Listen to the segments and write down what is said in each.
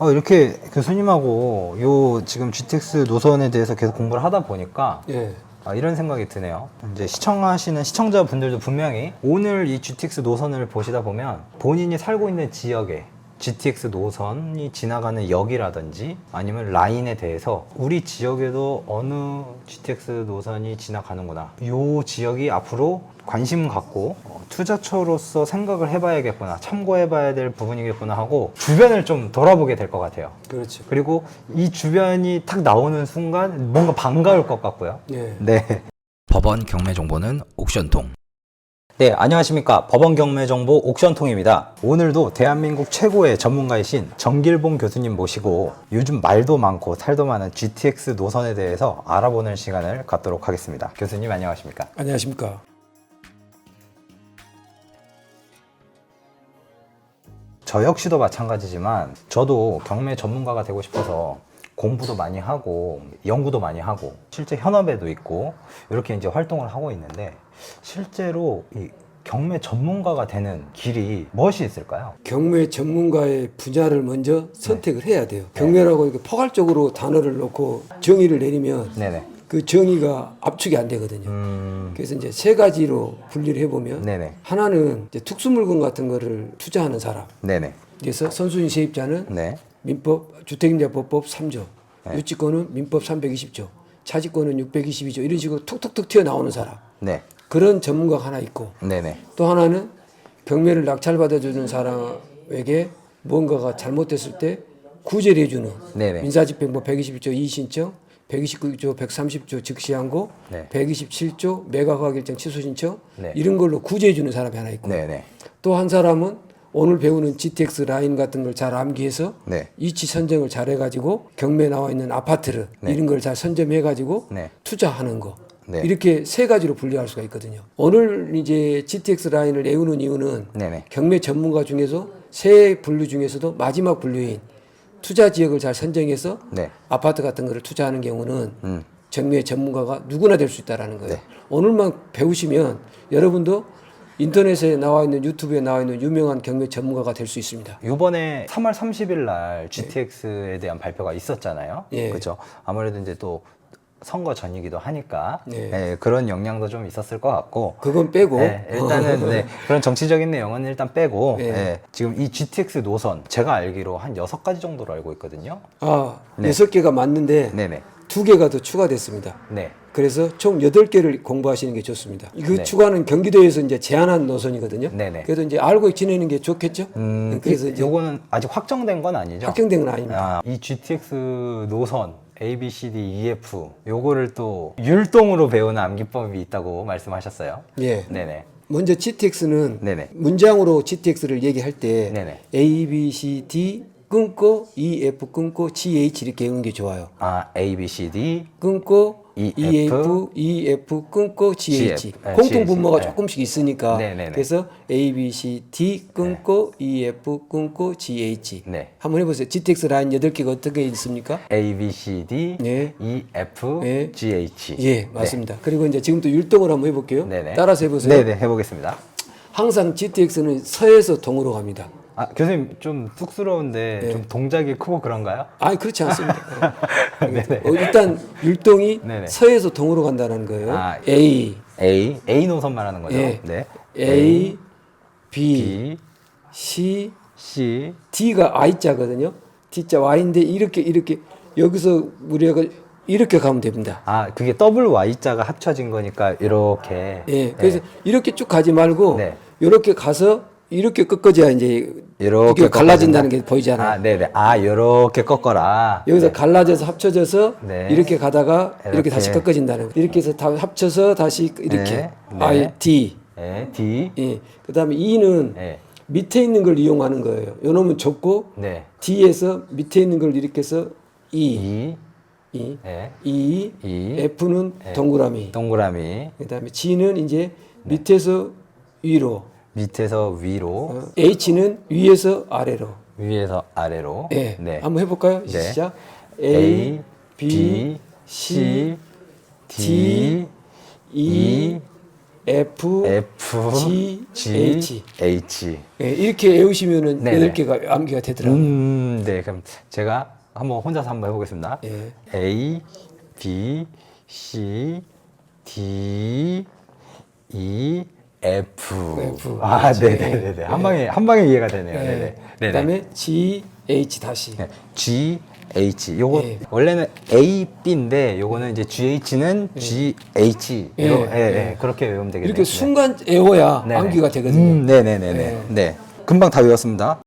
이렇게 교수님하고 요 지금 GTX 노선에 대해서 계속 공부를 하다 보니까 예. 이런 생각이 드네요. 이제 시청하시는 시청자분들도 분명히 오늘 이 GTX 노선을 보시다 보면 본인이 살고 있는 지역에 GTX 노선이 지나가는 역이라든지 아니면 라인에 대해서 우리 지역에도 어느 GTX 노선이 지나가는구나, 이 지역이 앞으로 관심 갖고 투자처로서 생각을 해봐야겠구나, 참고해봐야 될 부분이겠구나 하고 주변을 좀 돌아보게 될 것 같아요. 그렇죠. 그리고 이 주변이 탁 나오는 순간 뭔가 반가울 것 같고요. 예. 네. 법원 경매 정보는 옥션통. 네, 안녕하십니까. 법원 경매 정보 옥션통입니다. 오늘도 대한민국 최고의 전문가이신 정길봉 교수님 모시고 요즘 말도 많고 살도 많은 GTX 노선에 대해서 알아보는 시간을 갖도록 하겠습니다. 교수님 안녕하십니까. 안녕하십니까. 저 역시도 마찬가지지만 저도 경매 전문가가 되고 싶어서 공부도 많이 하고 연구도 많이 하고 실제 현업에도 있고 이렇게 이제 활동을 하고 있는데, 실제로 이 경매 전문가가 되는 길이 무엇이 있을까요? 경매 전문가의 분야를 먼저 선택을 해야 돼요. 경매라고 이렇게 포괄적으로 단어를 놓고 정의를 내리면 네네. 그 정의가 압축이 안 되거든요. 그래서 이제 세 가지로 분리를 해보면 네네. 하나는 이제 특수물건 같은 거를 투자하는 사람. 네네. 그래서 선순위 세입자는 네. 민법 주택임대법법 3조, 유치권은 민법 320조, 차지권은 622조, 이런 식으로 툭툭툭 튀어나오는 사람. 네. 그런 전문가가 하나 있고, 네네. 또 하나는 경매를 낙찰받아주는 사람에게 뭔가가 잘못됐을 때 구제를 해주는 네네. 민사집행법 121조 이의신청, 129조 130조 즉시항고, 네. 127조 매각허가결정 취소신청, 네. 이런 걸로 구제해주는 사람이 하나 있고, 네네. 또 한 사람은 오늘 배우는 GTX 라인 같은 걸 잘 암기해서 네. 위치 선정을 잘 해가지고 경매에 나와 있는 아파트를 이런 걸 잘 선점해가지고 네. 투자하는 거. 네. 이렇게 세 가지로 분류할 수가 있거든요. 오늘 이제 GTX 라인을 애우는 이유는 네네. 경매 전문가 중에서 세 분류 중에서도 마지막 분류인 투자 지역을 잘 선정해서 네. 아파트 같은 거를 투자하는 경우는 경매 전문가가 누구나 될 수 있다라는 거예요. 네. 오늘만 배우시면 여러분도 인터넷에 나와 있는, 유튜브에 나와 있는 유명한 경매 전문가가 될 수 있습니다. 이번에 3월 30일 날 GTX에 대한 발표가 있었잖아요. 예. 그렇죠. 아무래도 이제 또 선거 전이기도 하니까 예. 그런 영향도 좀 있었을 것 같고. 그건 빼고 일단은 그런 정치적인 내용은 일단 빼고 예. 지금 이 GTX 노선 제가 알기로 한 6가지 정도로 알고 있거든요. 네. 6개가 맞는데 네네. 2개가 더 추가됐습니다. 네. 그래서 총 8개를 공부하시는 게 좋습니다. 그 네. 추가는 경기도에서 이제 제한한 노선이거든요. 네네. 그래도 이제 알고 지내는 게 좋겠죠? 그래서 이제 요거는 아직 확정된 건 아니죠? 확정된 건 아닙니다. 이 GTX 노선 A, B, C, D, E, F 요거를 또 율동으로 배우는 암기법이 있다고 말씀하셨어요. 예. 네네. 먼저 GTX는 네네. 문장으로 GTX를 얘기할 때 네네. A, B, C, D 끊고 E, F 끊고 G, H 이렇게 외우는 게 좋아요. A, B, C, D 끊고 E, E, F, F, E, F 끊고 G, H. G, F. 공통 분모가 G, H. 조금씩 있으니까 네네네. 그래서 A, B, C, D 끊고 E, F 끊고 G, H. 네. 한번 해보세요. GTX 라인 8개가 어떻게 있습니까? A, B, C, D 네. E, F, 네. G, H. 예, 맞습니다. 그리고 이제 지금부터 율동을 한번 해볼게요. 네네. 따라서 해보세요. 네네, 해보겠습니다. 항상 GTX는 서에서 동으로 갑니다. 교수님 좀 쑥스러운데 좀 동작이 크고 그런가요? 아니 그렇지 않습니다. 네네. 일단 율동이 네네. 서에서 동으로 간다는 거예요. A, A 노선 말하는 거죠? 예. 네. A, B, B, C, C, D가 I자거든요. D자 Y인데 이렇게 여기서 우리가 이렇게 가면 됩니다. 그게 WY자가 합쳐진 거니까 이렇게. 예, 그래서 이렇게 쭉 가지 말고 네. 이렇게 가서 이렇게 꺾어져야 이제 이렇게 갈라진다는 게 보이잖아요. 네네. 이렇게 꺾어라. 여기서 갈라져서 합쳐져서 네. 이렇게 가다가 이렇게 이렇게. 다시 꺾어진다는 거. 이렇게 해서 다 합쳐서 다시 이렇게 네. I, D. 네. D. 예. 그다음에 E는 네. 밑에 있는 걸 이용하는 거예요. 요놈은 좁고 네. D에서 밑에 있는 걸 이렇게 해서 E, E. E, 네. E, E. F는 동그라미. 동그라미. 그다음에 G는 이제 밑에서 위로. 밑에서 위로. H는 위에서 아래로. 위에서 아래로. 예. 네. 한번 해볼까요? 네. 시작. A, B, C, D, E, F, F, G, H. H. 예, 이렇게 외우시면은 네네. 8개가 암기가 되더라고요. 네. 그럼 제가 한번 혼자서 한번 해보겠습니다. 예. A, B, C, D, E, F. F. 아, 그렇죠. 네네네. 예. 한 방에 이해가 되네요. 예. 네네. 네네. 그다음에 G, H 다시. 네. G, H. 요거 예. 원래는 A, B인데 요거는 이제 GH는 G, H. 예. 예. 그렇게 외우면 되겠네요. 이렇게 순간 외워야 네네. 암기가 되거든요. 네네네네. 예. 네. 금방 다 외웠습니다.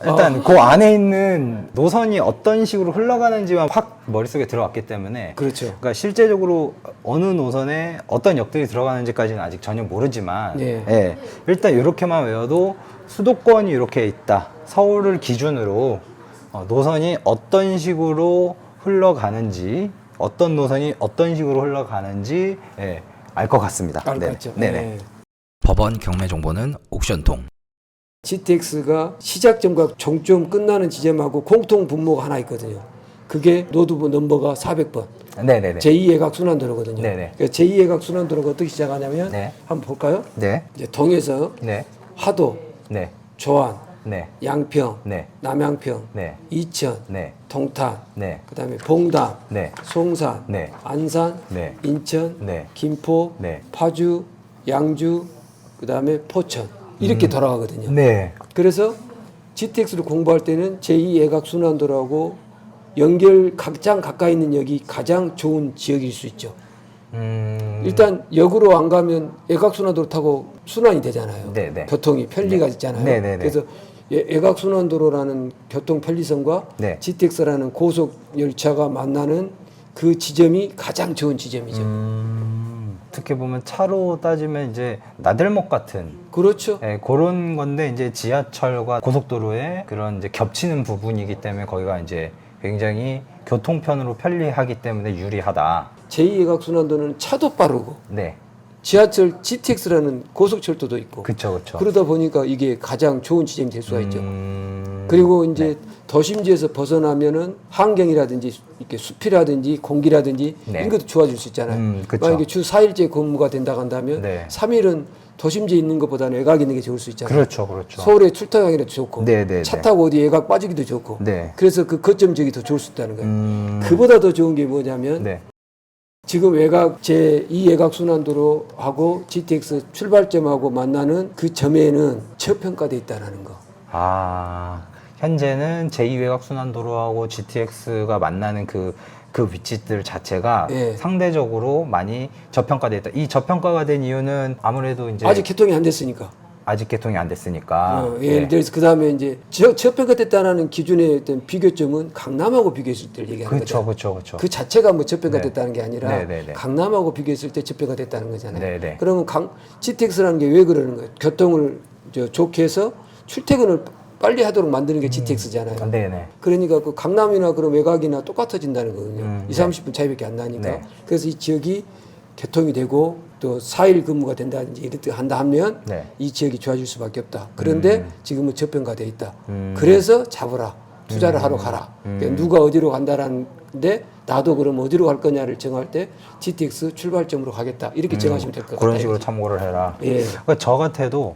일단 그 안에 있는 노선이 어떤 식으로 흘러가는지만 확 머릿속에 들어왔기 때문에 그렇죠. 그러니까 실제적으로 어느 노선에 어떤 역들이 들어가는지까지는 아직 전혀 모르지만 예. 예, 일단 이렇게만 외워도 수도권이 이렇게 있다. 서울을 기준으로 노선이 어떤 식으로 흘러가는지 어떤 노선이 어떤 식으로 흘러가는지 예, 알 것 같습니다. 알 것 네네. 같죠. 네네. 예. 법원 경매 정보는 옥션통. GTX가 시작점과 종점 끝나는 지점하고 공통 분모가 하나 있거든요. 그게 노드부 넘버가 400번. 네네네. 제2외곽 순환도로거든요. 네네. 그러니까 제2외곽 순환도로가 어떻게 시작하냐면 네. 한번 볼까요? 네. 이제 동에서 네. 화도, 네. 조안, 네. 양평, 네. 남양평, 네. 이천, 네. 동탄, 네. 그다음에 봉담, 네. 송산, 네. 안산, 네. 인천, 네. 김포, 네. 파주, 양주, 그다음에 포천 이렇게 돌아가거든요. 네. 그래서 GTX를 공부할 때는 제2외곽 순환도로하고 연결 가장 가까이 있는 역이 가장 좋은 지역일 수 있죠. 일단 역으로 안 가면 외곽 순환도로 타고 순환이 되잖아요. 네네. 교통이 편리가 있잖아요. 네네네. 그래서 외곽 순환도로라는 교통 편리성과 네. GTX라는 고속 열차가 만나는 그 지점이 가장 좋은 지점이죠. 어떻게 보면 차로 따지면 이제 나들목 같은 그렇죠. 예, 그런 건데 이제 지하철과 고속도로에 그런 이제 겹치는 부분이기 때문에 거기가 이제 굉장히 교통편으로 편리하기 때문에 유리하다. 제2외곽 순환도로는 차도 빠르고 네. 지하철 GTX라는 고속철도도 있고 그쵸, 그쵸. 그러다 보니까 이게 가장 좋은 지점이 될 수가 있죠. 음, 그리고 이제 도심지에서 벗어나면은 환경이라든지 이렇게 숲이라든지 공기라든지 네. 이런 것도 좋아질 수 있잖아요. 그쵸. 만약에 주 4일째 근무가 된다고 한다면 네. 3일은 도심지에 있는 것보다는 외곽에 있는 게 좋을 수 있잖아요. 그렇죠, 그렇죠. 서울에 출퇴근이라도 좋고 네, 네, 차 네. 타고 어디 외곽 빠지기도 좋고 네. 그래서 그 거점 지역이 더 좋을 수 있다는 거예요. 그보다 더 좋은 게 뭐냐면 네. 지금 외곽 제2외곽 순환도로하고 GTX 출발점하고 만나는 그 점에는 저평가돼 있다는 거. 아, 현재는 제2외곽 순환도로하고 GTX가 만나는 그 위치들 자체가 예. 상대적으로 많이 저평가돼 있다. 이 저평가가 된 이유는 아무래도 이제 아직 개통이 안 됐으니까. 아직 개통이 안 됐으니까. 예를 들어서 그 다음에 이제 저평가됐다는 기준의 어떤 비교점은 강남하고 비교했을 때를 얘기하는 그렇죠, 거죠. 그렇죠. 그 자체가 뭐 저평가됐다는 게 아니라 네, 네, 네. 강남하고 비교했을 때 저평가됐다는 거잖아요. 네, 네. 그러면 GTX라는 게 왜 그러는 거예요? 교통을 좋게 해서 출퇴근을 빨리 하도록 만드는 게 GTX잖아요. 네네. 그러니까 그 강남이나 그런 외곽이나 똑같아진다는 거거든요. 2, 30분 차이밖에 안 나니까. 네. 그래서 이 지역이 개통이 되고 또 4일 근무가 된다든지 이렇게 한다 하면 네. 이 지역이 좋아질 수밖에 없다. 그런데 지금은 저평가돼 있다. 그래서 잡으라. 투자를 하러 가라. 그러니까 누가 어디로 간다라는데 나도 그럼 어디로 갈 거냐를 정할 때 GTX 출발점으로 가겠다. 이렇게 정하시면 될 것 같아요. 그런 식으로 참고를 해라. 예. 그러니까 저 같아도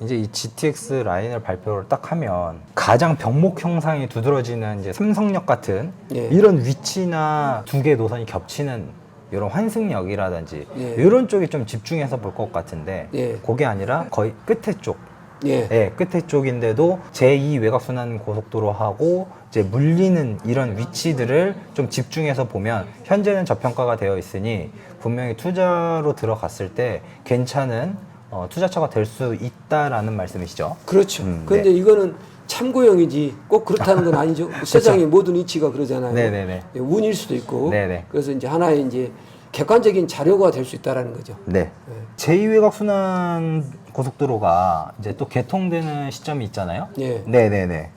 이제 이 GTX 라인을 발표를 딱 하면 가장 병목 형상이 두드러지는 이제 삼성역 같은 예. 이런 위치나 두 개 노선이 겹치는 이런 환승역이라든지 예. 이런 쪽에 좀 집중해서 볼 것 같은데 예. 그게 아니라 거의 끝에 쪽. 예. 예, 끝에 쪽인데도 제2 외곽순환 고속도로하고 이제 물리는 이런 위치들을 좀 집중해서 보면 현재는 저평가가 되어 있으니 분명히 투자로 들어갔을 때 괜찮은 투자처가 될 수 있다라는 말씀이시죠? 그렇죠. 네. 그런데 이거는 참고용이지 꼭 그렇다는 건 아니죠. 세상의 모든 이치가 그러잖아요. 네네네. 예, 운일 수도 있고. 네네. 그래서 이제 하나의 이제 객관적인 자료가 될 수 있다라는 거죠. 네. 제2외곽순환 고속도로가 이제 또 개통되는 시점이 있잖아요. 예. 네네네.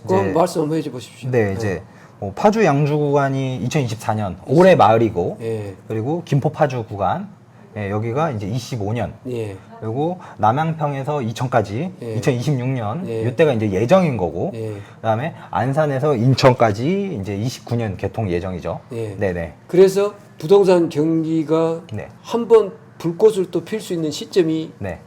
그럼 말씀 한번 해줘 보십시오. 네, 이제 뭐 파주 양주 구간이 2024년 올해 마을이고, 예. 그리고 김포 파주 구간, 예, 여기가 이제 25년. 예. 그리고 남양평에서 이천까지 예. 2026년 예. 이때가 이제 예정인 거고, 예. 그다음에 안산에서 인천까지 이제 29년 개통 예정이죠. 예. 네네. 그래서 부동산 경기가 네. 한 번 불꽃을 또 필 수 있는 시점이 네.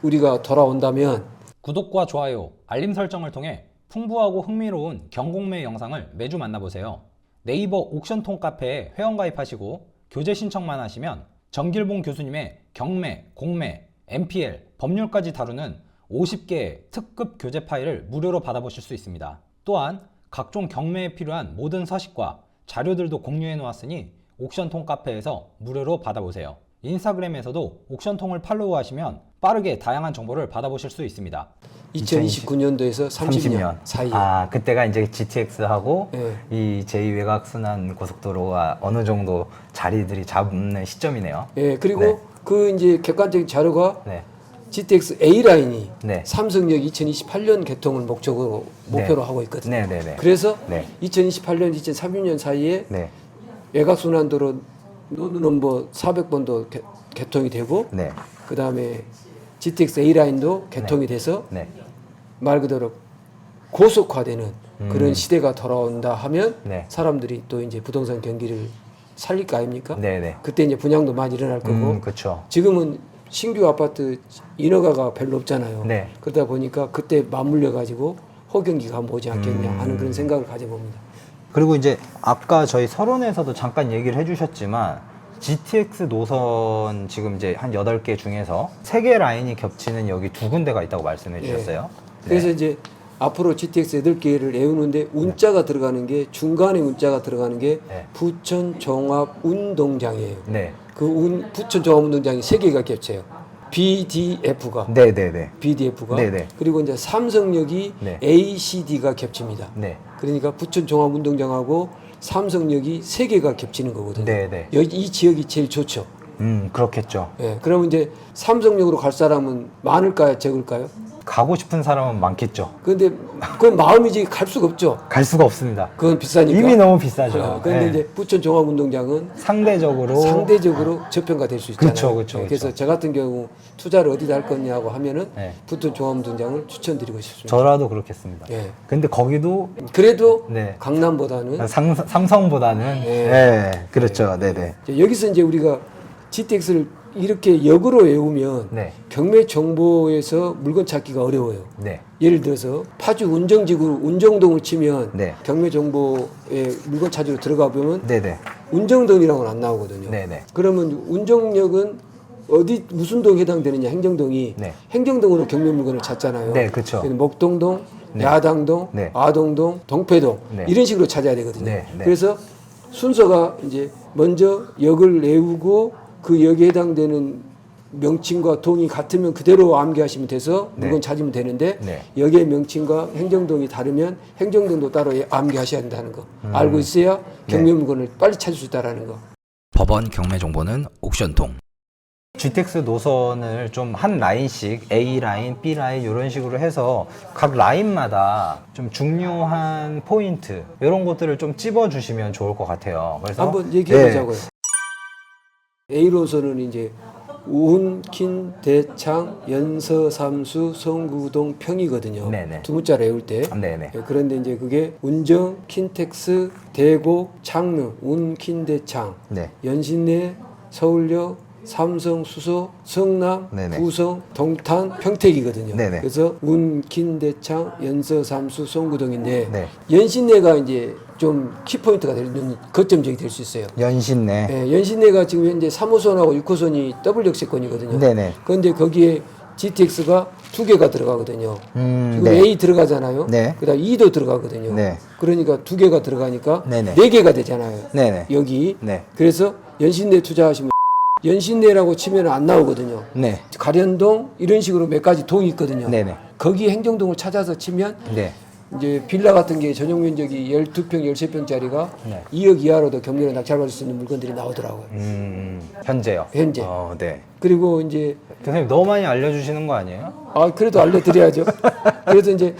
우리가 돌아온다면 구독과 좋아요, 알림 설정을 통해 풍부하고 흥미로운 경공매 영상을 매주 만나보세요. 네이버 옥션통 카페에 회원가입하시고 교재 신청만 하시면 정길봉 교수님의 경매, 공매, MPL, 법률까지 다루는 50개의 특급 교재 파일을 무료로 받아보실 수 있습니다. 또한 각종 경매에 필요한 모든 서식과 자료들도 공유해 놓았으니 옥션통 카페에서 무료로 받아보세요. 인스타그램에서도 옥션통을 팔로우하시면 빠르게 다양한 정보를 받아보실 수 있습니다. 2029년도에서 30년 사이에. 아, 그때가 이제 GTX하고 네. 이 제2외곽순환 고속도로가 어느 정도 자리들이 잡는 시점이네요. 예, 그리고 네. 그 이제 객관적인 자료가 네. GTX A 라인이 네. 삼성역 2028년 개통을 목표로 하고 있거든요. 네, 네, 네. 그래서 네. 2028년, 2030년 사이에 네. 외곽순환도로 노드넘버 400번도 개통이 되고, 네. 그 다음에 GTX A 라인도 개통이 돼서 네. 말 그대로 고속화되는 그런 시대가 돌아온다 하면 네. 사람들이 또 이제 부동산 경기를 살릴 거 아닙니까? 네, 네. 그때 이제 분양도 많이 일어날 거고, 그렇죠. 지금은 신규 아파트 인허가가 별로 없잖아요. 네. 그러다 보니까 그때 맞물려 가지고 호경기가 한번 오지 않겠냐 하는 그런 생각을 가져봅니다. 그리고 이제 아까 저희 서론에서도 잠깐 얘기를 해주셨지만 GTX 노선 지금 이제 한 8개 중에서 3개 라인이 겹치는 여기 2군데가 있다고 말씀해 주셨어요. 그래서 이제 앞으로 GTX 8개를 외우는데 운자가 들어가는 게 중간에 운자가 들어가는 게 네. 부천 종합 운동장이에요. 네. 그 부천 종합 운동장이 3개가 겹쳐요. BDF가 네, 네, 네. BDF가 네네. 그리고 이제 삼성역이 네. ACD가 겹칩니다. 네. 그러니까 부천 종합 운동장하고 삼성역이 3개가 겹치는 거거든요. 네네. 여기 이 지역이 제일 좋죠. 그렇겠죠. 예. 그러면 이제 삼성역으로 갈 사람은 많을까요, 적을까요? 가고 싶은 사람은 많겠죠. 그런데 그건 마음이지 갈 수가 없죠. 갈 수가 없습니다. 그건 비싸니까. 이미 너무 비싸죠. 그런데 네. 이제 부천 종합운동장은 상대적으로 저평가 될 수 있잖아요. 그쵸. 그래서 저 같은 경우 투자를 어디다 할 거냐고 하면은 네. 부천 종합운동장을 추천드리고 싶습니다. 저라도 그렇겠습니다. 예. 근데 거기도 그래도 네. 강남보다는 삼성보다는 네. 그렇죠. 네, 네. 이제 여기서 이제 우리가 GTX를 이렇게 역으로 외우면 네. 경매 정보에서 물건 찾기가 어려워요. 네. 예를 들어서 파주 운정지구 운정동을 치면 네. 경매 정보에 물건 찾으러 들어가 보면 네, 네. 운정동이라고는 안 나오거든요. 네, 네. 그러면 운정역은 어디 무슨 동에 해당되느냐 행정동이 네. 행정동으로 경매 물건을 찾잖아요. 네, 그쵸. 그래서 목동동, 네. 야당동, 네. 아동동, 동패동 네. 이런 식으로 찾아야 되거든요. 네, 네. 그래서 순서가 이제 먼저 역을 외우고 그 역에 해당되는 명칭과 동이 같으면 그대로 암기하시면 돼서 물건 찾으면 되는데 네. 역의 명칭과 행정동이 다르면 행정동도 따로 암기하셔야 한다는 거 알고 있어야 경매 물건을 빨리 찾을 수 있다는 거. 법원 경매 정보는 옥션통. GTX 노선을 좀 한 라인씩 A 라인, B 라인 이런 식으로 해서 각 라인마다 좀 중요한 포인트 이런 것들을 좀 찝어주시면 좋을 것 같아요. 그래서 한번 얘기해 보자고요. 네. A로서는 이제 운, 킨, 대창, 연서, 삼수, 성구동, 평이거든요. 네네. 두 문자로 외울 때. 네네. 예, 그런데 이제 그게 운정, 킨텍스, 대곡, 창릉, 운, 킨, 대창, 네. 연신내, 서울역, 삼성, 수소, 성남, 네네. 구성, 동탄, 평택이거든요. 네네. 그래서 운, 킨, 대창, 연서, 삼수, 성구동인데 네. 연신내가 이제 좀 키포인트가 되는 거점적이 될 수 있어요. 연신내. 예, 연신내가 지금 현재 3호선하고 6호선이 더블 역세권이거든요. 네네. 그런데 거기에 GTX가 2개가 들어가거든요. 지금 네. A 들어가잖아요. 네. 그다음 E도 들어가거든요. 네. 그러니까 2개가 들어가니까 네네. 4개가 되잖아요. 네네. 여기. 네. 그래서 연신내 투자하시면 연신내라고 치면 안 나오거든요. 네. 가련동 이런 식으로 몇 가지 동이 있거든요. 네네. 거기 행정동을 찾아서 치면 네. 이제 빌라 같은 게 전용 면적이 12평, 13평짜리가 네. 2억 이하로도 경매로 낙찰받을 수 있는 물건들이 나오더라고요. 현재요. 현재. 네. 그리고 이제 교수님 너무 많이 알려주시는 거 아니에요? 그래도 알려드려야죠. 그래서 이제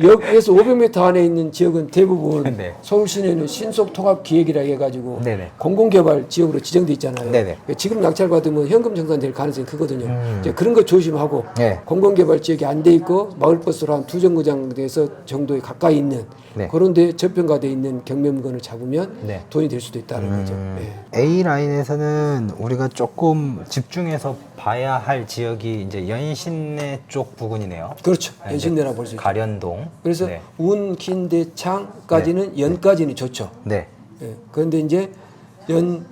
역에서 500m 안에 있는 지역은 대부분 네. 서울 시내는 신속 통합 기획이라 해가지고 네네. 공공개발 지역으로 지정돼 있잖아요. 네네. 지금 낙찰 받으면 현금 청산될 가능성이 크거든요. 이제 그런 거 조심하고 네. 공공개발 지역이 안 돼 있고 마을버스로 한 2정거장에서 정도에 가까이 있는 네. 그런데 저평가돼 있는 경매 물건을 잡으면 네. 돈이 될 수도 있다는 거죠. 네. A 라인에서는 우리가 조금 집중해서 집중해서 봐야 할 지역이 이제 연신내 쪽 부근이네요. 그렇죠. 네, 연신내라 볼 수 있죠. 가련동. 그래서 네. 운, kin, 대, 창까지는 연까지는 좋죠. 네. 예. 그런데 이제 연,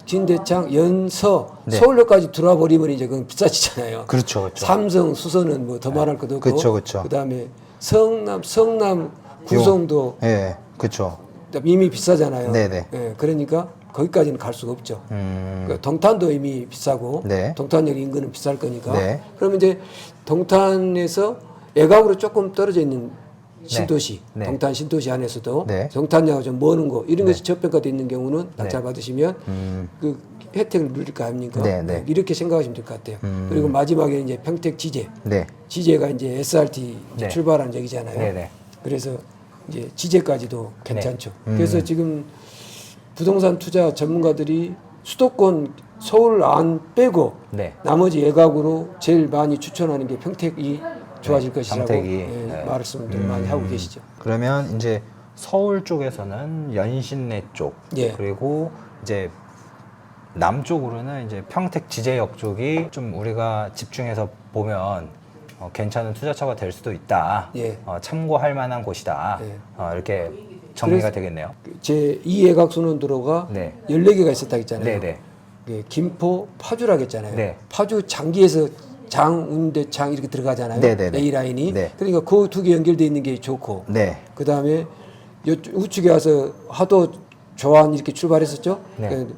진, 대, 창, 연, 서, 네. 서울역까지 들어와 버리면 이제 그건 비싸지잖아요. 그렇죠, 그렇죠. 삼성, 수서는 뭐 더 말할 것도 없고. 그쵸, 그쵸. 그다음에 성남, 구성도 예, 그렇죠. 이미 비싸잖아요. 네네. 예. 그러니까 거기까지는 갈 수가 없죠. 그 동탄도 이미 비싸고 네. 동탄역 인근은 비쌀 거니까. 네. 그러면 이제 동탄에서 애각으로 조금 떨어져 있는 신도시, 네. 동탄 신도시 안에서도 네. 동탄역하고 좀 먼 거 이런 것이 저평가되어 있는 경우는 낙찰 네. 받으시면 그 혜택을 누릴 거 아닙니까? 네, 네. 이렇게 생각하시면 될 것 같아요. 그리고 마지막에 이제 평택 지제, 네. 지제가 이제 SRT 네. 출발하는 역이잖아요. 네, 네. 그래서 이제 지제까지도 괜찮죠. 그래서 지금 부동산 투자 전문가들이 수도권 서울 안 빼고 네. 나머지 외곽으로 제일 많이 추천하는 게 평택이 좋아질 것이라고 평택이. 예, 네. 말씀들 많이 하고 계시죠. 그러면 이제 서울 쪽에서는 연신내 쪽, 예. 그리고 이제 남쪽으로는 이제 평택 지제역 쪽이 좀 우리가 집중해서 보면 괜찮은 투자처가 될 수도 있다. 예. 참고할 만한 곳이다. 예. 이렇게 정리가 그래서- 되겠네요. 제 2외곽 순환도로가 네. 14개가 있었다 했잖아요. 네네. 예, 김포 파주라고 했잖아요. 네. 파주 장기에서 장운대창 이렇게 들어가잖아요. 네네네. A라인이. 네. 그러니까 그 두 개 연결되어 있는 게 좋고 네. 그 다음에 우측에 와서 하도 조안 이렇게 출발했었죠. 네. 그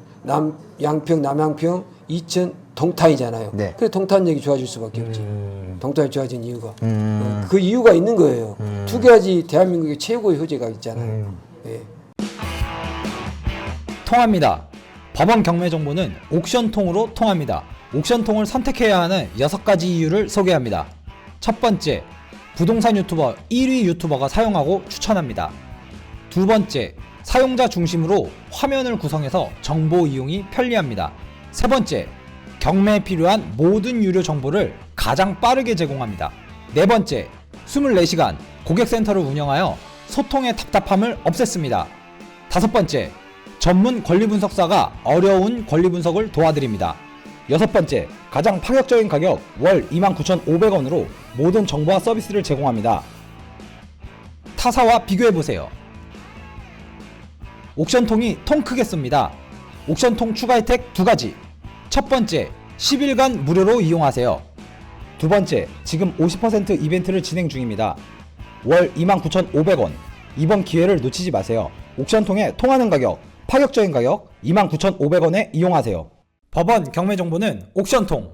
양평, 남양평, 이천, 동탄이잖아요. 네. 그래서 동탄역이 좋아질 수밖에 없죠. 동탄이 좋아진 이유가 그 이유가 있는 거예요. 두 가지 대한민국의 최고의 효제가 있잖아요. 예. 통합니다. 법원 경매 정보는 옥션통으로 통합니다. 옥션통을 선택해야 하는 6가지 이유를 소개합니다. 첫 번째, 부동산 유튜버 1위 유튜버가 사용하고 추천합니다. 두 번째, 사용자 중심으로 화면을 구성해서 정보 이용이 편리합니다. 세 번째, 경매에 필요한 모든 유료 정보를 가장 빠르게 제공합니다. 네 번째, 24시간 고객센터를 운영하여 소통의 답답함을 없앴습니다. 다섯 번째, 전문 권리분석사가 어려운 권리분석을 도와드립니다. 여섯 번째, 가장 파격적인 가격 월 29,500원으로 모든 정보와 서비스를 제공합니다. 타사와 비교해보세요. 옥션통이 통 크게 씁니다. 옥션통 추가 혜택 2가지. 첫 번째, 10일간 무료로 이용하세요. 두 번째, 지금 50% 이벤트를 진행 중입니다. 월 29,500원. 이번 기회를 놓치지 마세요. 옥션통에 통하는 가격, 파격적인 가격 29,500원에 이용하세요. 법원 경매 정보는 옥션통.